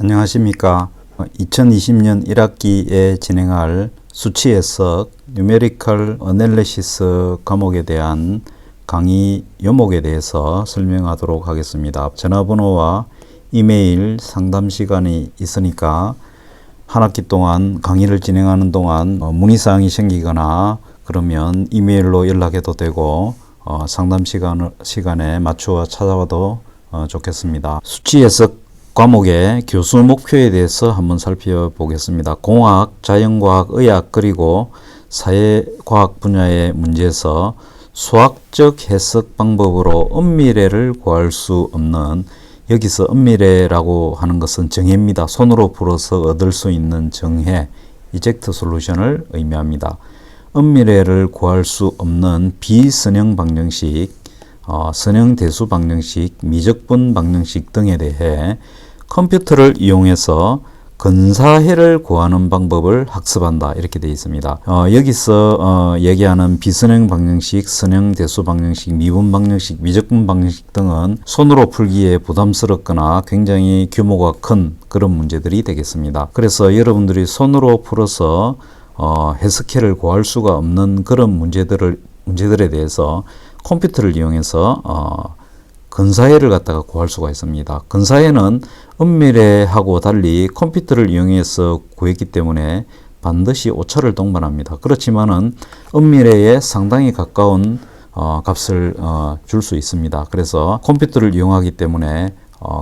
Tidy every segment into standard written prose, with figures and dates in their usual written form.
안녕하십니까. 2020년 1학기에 진행할 수치 해석 Numerical Analysis 과목에 대한 강의 요목에 대해서 설명하도록 하겠습니다. 전화번호와 이메일 상담 시간이 있으니까 한 학기 동안 강의를 진행하는 동안 문의사항이 생기거나 그러면 이메일로 연락해도 되고 상담 시간에 맞추어 찾아와도 좋겠습니다. 수치 해석 과목의 교수 목표에 대해서 한번 살펴보겠습니다. 공학, 자연과학, 의학 그리고 사회과학 분야의 문제에서 수학적 해석 방법으로 엄미래를 구할 수 없는, 여기서 엄미래라고 하는 것은 정해입니다. 손으로 풀어서 얻을 수 있는 정해, 이젝트 솔루션을 의미합니다. 엄미래를 구할 수 없는 비선형 방정식, 선형 대수 방정식, 미적분 방정식 등에 대해 컴퓨터를 이용해서 근사해를 구하는 방법을 학습한다, 이렇게 되어 있습니다. 여기서 얘기하는 비선형 방정식, 선형 대수 방정식, 미분 방정식, 미적분 방정식 등은 손으로 풀기에 부담스럽거나 굉장히 규모가 큰 그런 문제들이 되겠습니다. 그래서 여러분들이 손으로 풀어서 해석해를 구할 수가 없는 그런 문제들에 대해서 컴퓨터를 이용해서 근사해를 갖다가 구할 수가 있습니다. 근사해는 엄미래하고 달리 컴퓨터를 이용해서 구했기 때문에 반드시 오차를 동반합니다. 그렇지만은 엄미래에 상당히 가까운 값을 줄 수 있습니다. 그래서 컴퓨터를 이용하기 때문에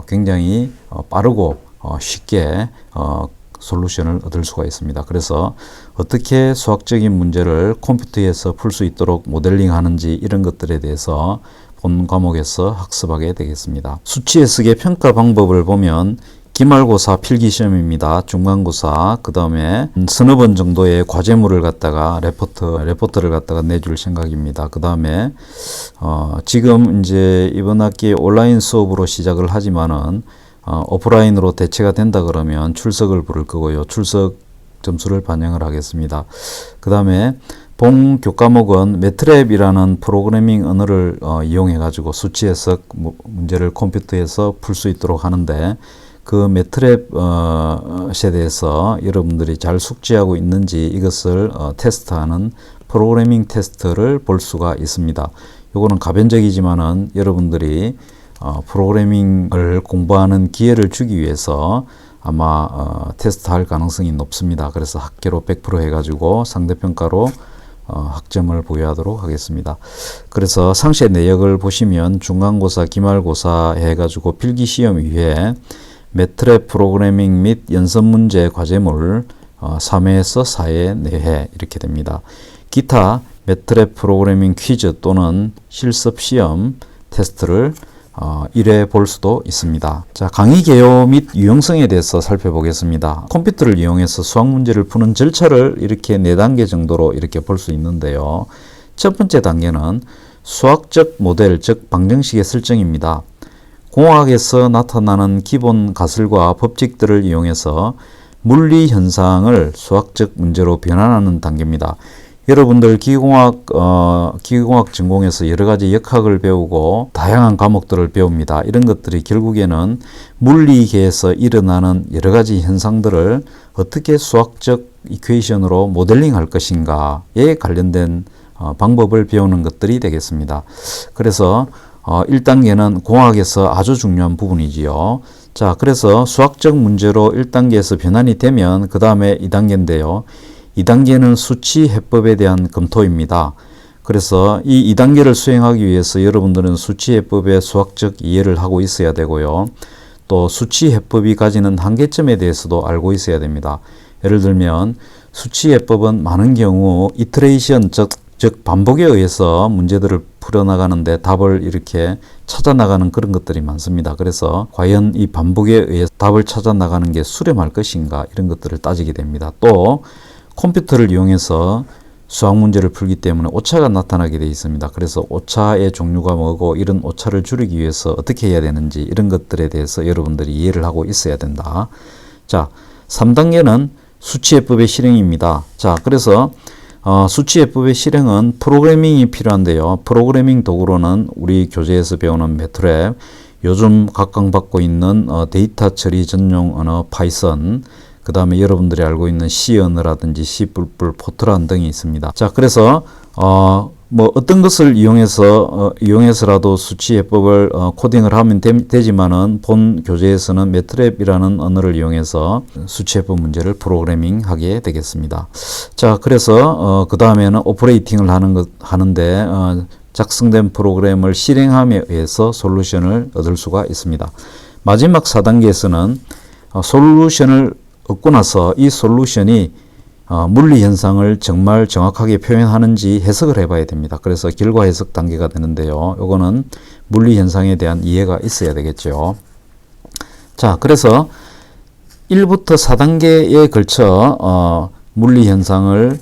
굉장히 빠르고 쉽게 솔루션을 얻을 수가 있습니다. 그래서 어떻게 수학적인 문제를 컴퓨터에서 풀 수 있도록 모델링 하는지, 이런 것들에 대해서 본 과목에서 학습하게 되겠습니다. 수치 해석의 평가 방법을 보면 기말고사 필기시험입니다. 중간고사, 그 다음에 서너 번 정도의 과제물을 갖다가 레포트를 갖다가 내줄 생각입니다. 그 다음에 지금 이제 이번 학기 온라인 수업으로 시작을 하지만은 오프라인으로 대체가 된다 그러면 출석을 부를 거고요. 출석 점수를 반영을 하겠습니다. 그 다음에 본 교과목은 매트랩이라는 프로그래밍 언어를 이용해 가지고 수치 해석 문제를 컴퓨터에서 풀 수 있도록 하는데, 그 매트랩에 대해서 여러분들이 잘 숙지하고 있는지 이것을 테스트하는 프로그래밍 테스트를 볼 수가 있습니다. 요거는 가변적이지만은 여러분들이 프로그래밍을 공부하는 기회를 주기 위해서 아마 테스트할 가능성이 높습니다. 그래서 학계로 100% 해가지고 상대평가로 학점을 부여하도록 하겠습니다. 그래서 상세 내역을 보시면 중간고사, 기말고사 해가지고 필기시험 이외에 매트랩 프로그래밍 및 연습문제 과제물 3회에서 4회, 4회 이렇게 됩니다. 기타 매트랩 프로그래밍 퀴즈 또는 실습시험 테스트를 1회 볼 수도 있습니다. 자, 강의 개요 및 유용성에 대해서 살펴보겠습니다. 컴퓨터를 이용해서 수학 문제를 푸는 절차를 이렇게 4단계 정도로 이렇게 볼 수 있는데요. 첫 번째 단계는 수학적 모델, 즉 방정식의 설정입니다. 공학에서 나타나는 기본 가설과 법칙들을 이용해서 물리 현상을 수학적 문제로 변환하는 단계입니다. 여러분들 기계공학 전공에서 여러 가지 역학을 배우고 다양한 과목들을 배웁니다. 이런 것들이 결국에는 물리계에서 일어나는 여러 가지 현상들을 어떻게 수학적 이퀘이션으로 모델링 할 것인가에 관련된 방법을 배우는 것들이 되겠습니다. 그래서 1단계는 공학에서 아주 중요한 부분이지요. 자, 그래서 수학적 문제로 1단계에서 변환이 되면 그 다음에 2단계인데요. 2단계는 수치 해법에 대한 검토입니다. 그래서 이 2단계를 수행하기 위해서 여러분들은 수치 해법의 수학적 이해를 하고 있어야 되고요. 또 수치 해법이 가지는 한계점에 대해서도 알고 있어야 됩니다. 예를 들면 수치 해법은 많은 경우 이터레이션, 즉 반복에 의해서 문제들을 풀어나가는데 답을 이렇게 찾아나가는 그런 것들이 많습니다. 그래서 과연 이 반복에 의해서 답을 찾아나가는 게 수렴할 것인가, 이런 것들을 따지게 됩니다. 또 컴퓨터를 이용해서 수학 문제를 풀기 때문에 오차가 나타나게 되어 있습니다. 그래서 오차의 종류가 뭐고, 이런 오차를 줄이기 위해서 어떻게 해야 되는지, 이런 것들에 대해서 여러분들이 이해를 하고 있어야 된다. 자, 3단계는 수치해법의 실행입니다. 자, 그래서 수치해법의 실행은 프로그래밍이 필요한데요. 프로그래밍 도구로는 우리 교재에서 배우는 매트랩, 요즘 각광받고 있는 데이터 처리 전용 언어 파이썬, 그 다음에 여러분들이 알고 있는 C 언어라든지 C++, 포트란 등이 있습니다. 자, 그래서 뭐 어떤 것을 이용해서라도 수치 해법을 코딩을 하면 되지만은 본 교재에서는 매트랩이라는 언어를 이용해서 수치 해법 문제를 프로그래밍 하게 되겠습니다. 자, 그래서 그 다음에는 오퍼레이팅을 하는데 작성된 프로그램을 실행함에 의해서 솔루션을 얻을 수가 있습니다. 마지막 4단계에서는 솔루션을 얻고 나서 이 솔루션이 물리 현상을 정말 정확하게 표현하는지 해석을 해봐야 됩니다. 그래서 결과 해석 단계가 되는데요. 요거는 물리 현상에 대한 이해가 있어야 되겠죠. 자, 그래서 1부터 4단계에 걸쳐 물리 현상을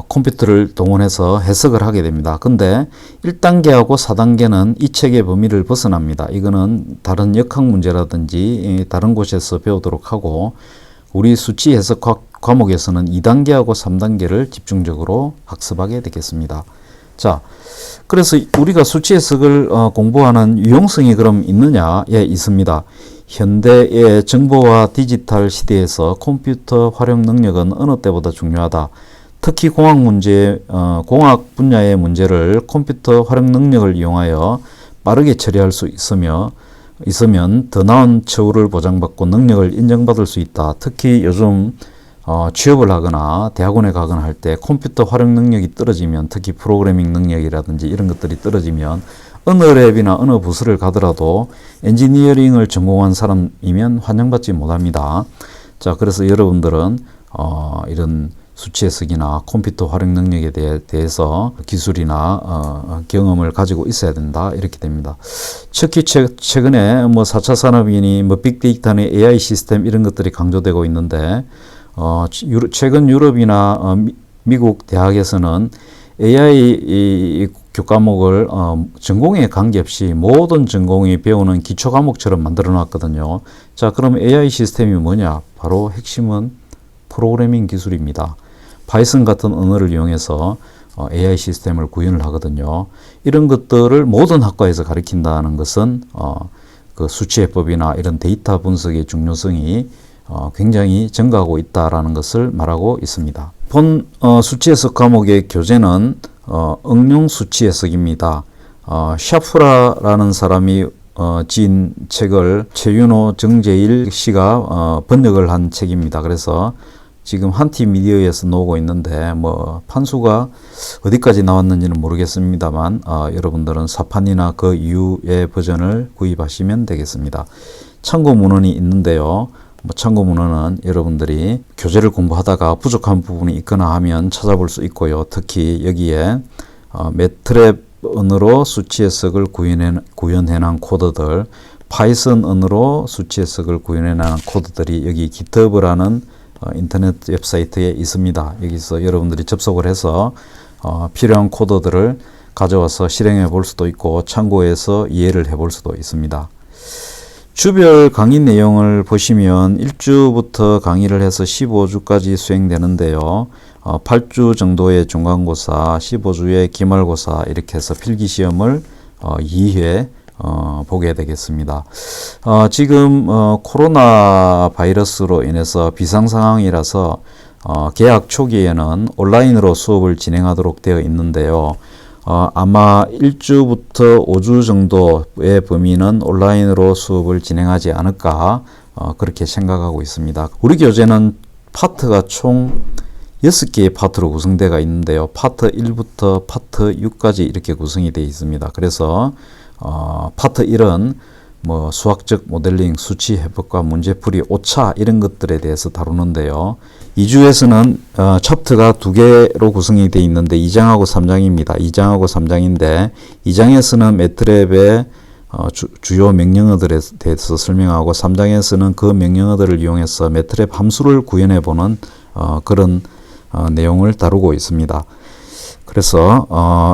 컴퓨터를 동원해서 해석을 하게 됩니다. 근데 1단계하고 4단계는 이 책의 범위를 벗어납니다. 이거는 다른 역학 문제라든지 다른 곳에서 배우도록 하고, 우리 수치 해석 과목에서는 2단계하고 3단계를 집중적으로 학습하게 되겠습니다. 자, 그래서 우리가 수치 해석을 공부하는 유용성이 그럼 있느냐? 예, 있습니다. 현대의 정보화 디지털 시대에서 컴퓨터 활용 능력은 어느 때보다 중요하다. 특히 공학 분야의 문제를 컴퓨터 활용 능력을 이용하여 빠르게 처리할 수 있으면 더 나은 처우를 보장받고 능력을 인정받을 수 있다. 특히 요즘 취업을 하거나 대학원에 가거나 할 때 컴퓨터 활용 능력이 떨어지면, 특히 프로그래밍 능력이라든지 이런 것들이 떨어지면 어느 랩이나 어느 부서를 가더라도 엔지니어링을 전공한 사람이면 환영받지 못합니다. 자, 그래서 여러분들은 이런 수치 해석이나 컴퓨터 활용 능력에 대해서 기술이나 경험을 가지고 있어야 된다, 이렇게 됩니다. 특히 최근에 뭐 4차 산업이니 뭐 빅데이터니 AI 시스템 이런 것들이 강조되고 있는데, 최근 유럽이나 미국 대학에서는 AI 교과목을 전공에 관계없이 모든 전공이 배우는 기초 과목처럼 만들어 놨거든요. 자, 그럼 AI 시스템이 뭐냐? 바로 핵심은 프로그래밍 기술입니다. 파이썬 같은 언어를 이용해서 AI 시스템을 구현을 하거든요. 이런 것들을 모든 학과에서 가르친다는 것은 그 수치해법이나 이런 데이터 분석의 중요성이 굉장히 증가하고 있다라는 것을 말하고 있습니다. 본 수치해석 과목의 교재는 응용 수치해석입니다. 샤프라라는 사람이 지은 책을 최윤호, 정재일 씨가 번역을 한 책입니다. 그래서 지금 한티 미디어에서 나오고 있는데, 뭐 판수가 어디까지 나왔는지는 모르겠습니다만 여러분들은 사판이나 그 이후의 버전을 구입하시면 되겠습니다. 참고 문헌이 있는데요. 참고 문헌은 여러분들이 교재를 공부하다가 부족한 부분이 있거나 하면 찾아볼 수 있고요. 특히 여기에 매트랩 언어로 수치 해석을 구현해낸 코드들, 파이썬 언어로 수치 해석을 구현해낸 코드들이 여기 GitHub라는 인터넷 웹사이트에 있습니다. 여기서 여러분들이 접속을 해서 필요한 코드들을 가져와서 실행해 볼 수도 있고 참고해서 이해를 해 볼 수도 있습니다. 주별 강의 내용을 보시면 1주부터 강의를 해서 15주까지 수행되는데요. 8주 정도의 중간고사, 15주의 기말고사, 이렇게 해서 필기시험을 2회 보게 되겠습니다. 지금 코로나 바이러스로 인해서 비상상황이라서 개학 초기에는 온라인으로 수업을 진행하도록 되어 있는데요. 아마 1주부터 5주 정도의 범위는 온라인으로 수업을 진행하지 않을까 그렇게 생각하고 있습니다. 우리 교재는 파트가 총 6개의 파트로 구성되어 있는데요. 파트 1부터 파트 6까지 이렇게 구성이 되어 있습니다. 그래서 파트 1은 뭐 수학적 모델링, 수치 해법과 문제풀이, 오차 이런 것들에 대해서 다루는데요. 2주에서는 챕터가 2개로 구성이 되어 있는데 2장하고 3장입니다. 2장하고 3장인데 2장에서는 매트랩의 주요 명령어들에 대해서 설명하고 3장에서는 그 명령어들을 이용해서 매트랩 함수를 구현해보는 그런 내용을 다루고 있습니다. 그래서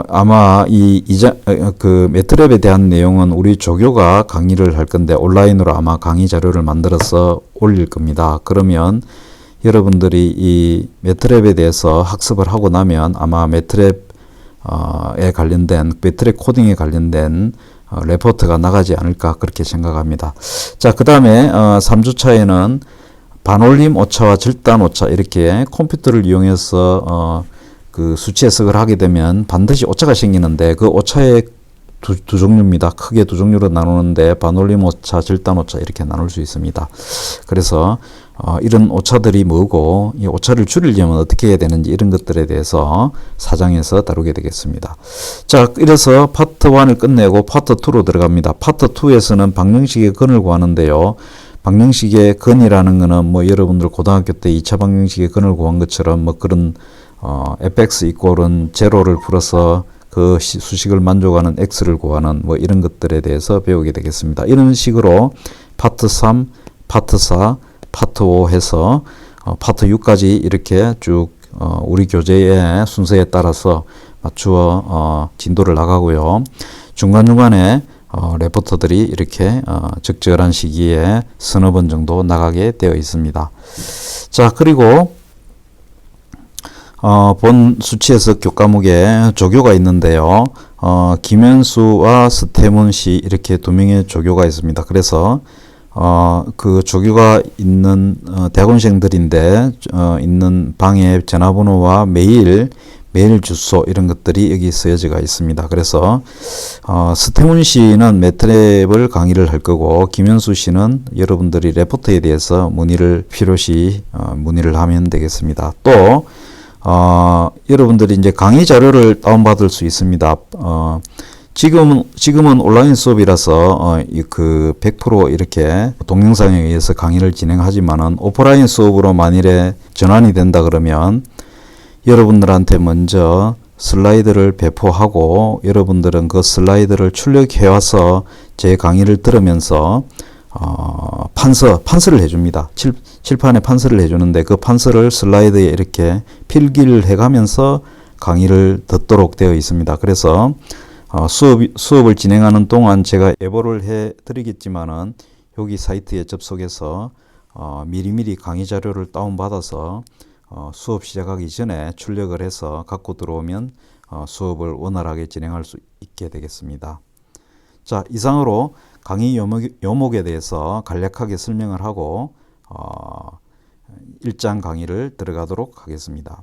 아마 그 매트랩에 대한 내용은 우리 조교가 강의를 할 건데 온라인으로 아마 강의 자료를 만들어서 올릴 겁니다. 그러면 여러분들이 이 매트랩에 대해서 학습을 하고 나면 아마 매트랩에 관련된, 매트랩 코딩에 관련된 레포트가 나가지 않을까 그렇게 생각합니다. 자, 그 다음에 3주차에는 반올림 오차와 절단 오차 이렇게 컴퓨터를 이용해서 그 수치 해석을 하게 되면 반드시 오차가 생기는데 그 오차의 두 종류입니다. 크게 두 종류로 나누는데 반올림 오차, 절단 오차 이렇게 나눌 수 있습니다. 그래서 이런 오차들이 뭐고 이 오차를 줄이려면 어떻게 해야 되는지 이런 것들에 대해서 4장에서 다루게 되겠습니다. 자, 이래서 파트 1을 끝내고 파트 2로 들어갑니다. 파트 2에서는 방정식의 근을 구하는데요. 방정식의 근이라는 거는 뭐 여러분들 고등학교 때 2차 방정식의 근을 구한 것처럼 뭐 그런 fx 이꼴은 제로를 풀어서 그 수식을 만족하는 x를 구하는 뭐 이런 것들에 대해서 배우게 되겠습니다. 이런 식으로 파트 3, 파트 4, 파트 5 해서 파트 6까지 이렇게 쭉 우리 교재의 순서에 따라서 맞추어 진도를 나가고요. 중간중간에 레포터들이 이렇게 적절한 시기에 서너 번 정도 나가게 되어 있습니다. 자, 그리고 본 수치에서 교과목에 조교가 있는데요. 김현수와 서태문 씨 이렇게 두 명의 조교가 있습니다. 그래서 그 조교가 있는 대학원생들인데 있는 방의 전화번호와 메일 주소 이런 것들이 여기 쓰여져 있습니다. 그래서 서태문 씨는 매트랩을 강의를 할 거고 김현수 씨는 여러분들이 레포트에 대해서 문의를 필요시 문의를 하면 되겠습니다. 또 여러분들이 이제 강의 자료를 다운받을 수 있습니다. 지금은 온라인 수업이라서 그 100% 이렇게 동영상에 의해서 강의를 진행하지만은 오프라인 수업으로 만일에 전환이 된다 그러면 여러분들한테 먼저 슬라이드를 배포하고 여러분들은 그 슬라이드를 출력해 와서 제 강의를 들으면서 판서를 해줍니다. 칠판에 판서를 해주는데 그 판서를 슬라이드에 이렇게 필기를 해가면서 강의를 듣도록 되어 있습니다. 그래서 수업을 진행하는 동안 제가 예보를 해 드리겠지만은 여기 사이트에 접속해서 미리미리 강의 자료를 다운받아서 수업 시작하기 전에 출력을 해서 갖고 들어오면 수업을 원활하게 진행할 수 있게 되겠습니다. 자, 이상으로 강의 요목에 대해서 간략하게 설명을 하고 1장 강의를 들어가도록 하겠습니다.